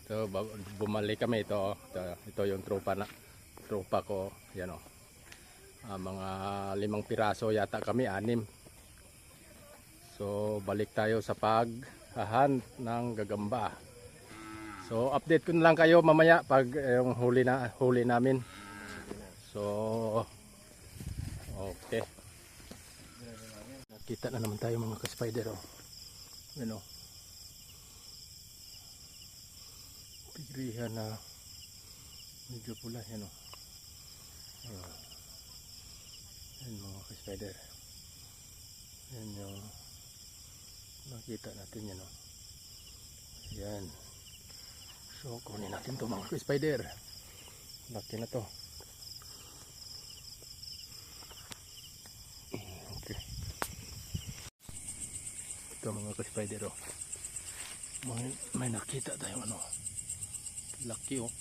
So bumalik kami ito yung tropa ko, yan o. Mga 5 piraso yata kami, 6. So balik tayo sa paghahunt ng gagamba. So update ko na lang kayo mamaya pag yung huli namin. So okay. Nakita na naman tayo mga ka-spider oh. Ano? Tigrihan na medyo pula yan oh. Yan mga ka-spider. Yan yung nakita natin yan oh. Yan. So kunin natin to mga ka-spider. Laki na to. Okay. Ito mga ka-spider oh. May nakita tayong ano. Laki oh.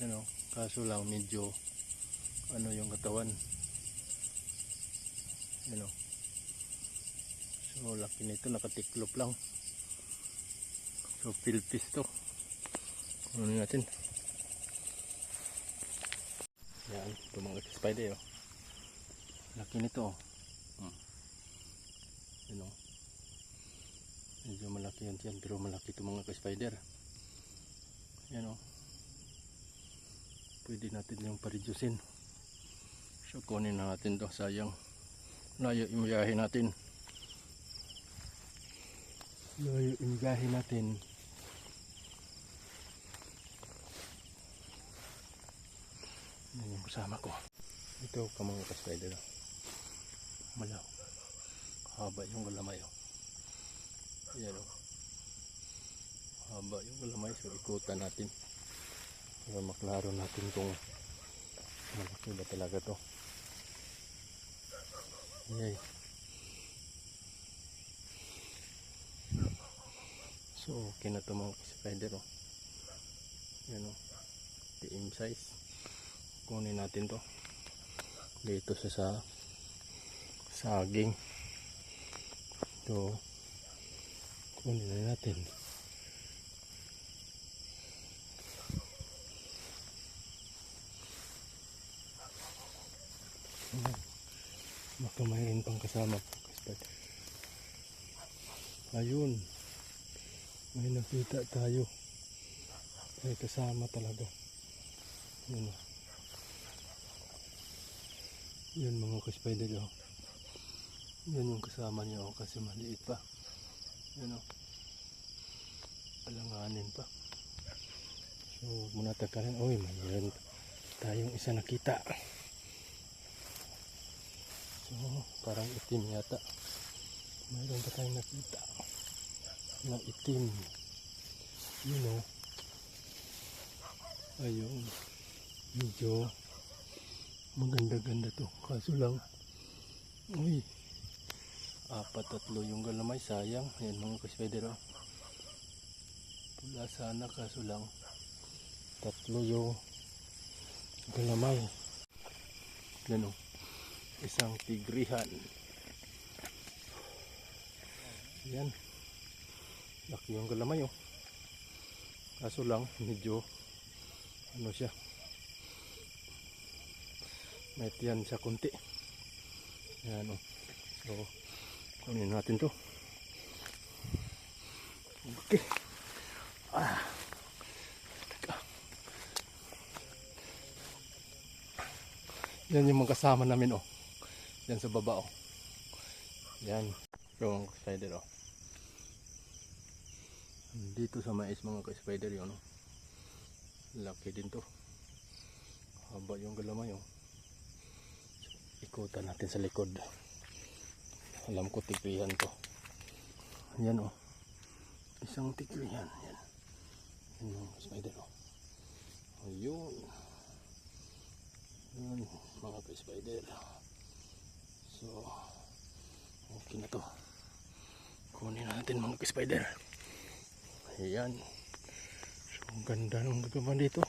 Yan oh. Kaso lang medyo ano yung katawan. Yan oh. So laki nito, nakatiklop lang. So pilpis to. Ano natin? Yan, ito mga spider oh. Laki nito oh. Yan oh. Medyo malaki yan dyan, pero malaki ito mga spider. Yan oh. Pwede natin yung paridyusin. So kunin na natin to, sayang. Layo yung biyahe natin. Layo yung biyahe natin. Yan yung kasama ko. Ito ka mga ka-spider. Malaw. Haba yung galamay oh. Ayan oh. Haba yung galamay. So ikutan natin. Para maklaro natin kung malaki ba talaga to. Yay. So okay na to mga spider oh. Yan oh. TM size. Kunin natin to. Dito sa saging. So kunin na natin. Baka mayroon pang kasama. Ayun. May nakita tayo. May kasama talaga. Yun o. Yun mga ka-spider o. Yun yung kasama niya o. Kasi maliit pa. Yun o. Alanganin pa. So muna takalan. Uy, mayroon tayong isa nakita. So parang itim yata. Mayroon pa tayong nakita na itim. Yun o. Ayun. Medyo maganda-ganda to. Kaso lang, uy, 4-3 yung galamay. Sayang. Ayan mga ka-spider o. Pula sana kaso lang 3 yung galamay. Yan o. Isang tigrihan. Yan. Laki yung galamay oh. Kaso lang medyo ano siya. May tiyan siya kunti. Yan oh. So kunin natin to. Okay. Yan yung mga kasama namin oh. Yan sa baba oh. Yan. Yung spider oh. Dito sa mais mga ka-spider yun oh. Laki din to. Haba yung galamay oh. Ikutan natin sa likod. Alam ko tigrihan to. Yan oh. Isang tigrihan. Yan. Yan mga ka-spider oh. Ayun. Yan mga ka-spider. So okay na to. Kunin natin mga ka-spider. Ayan. So ang ganda ng gagawa dito.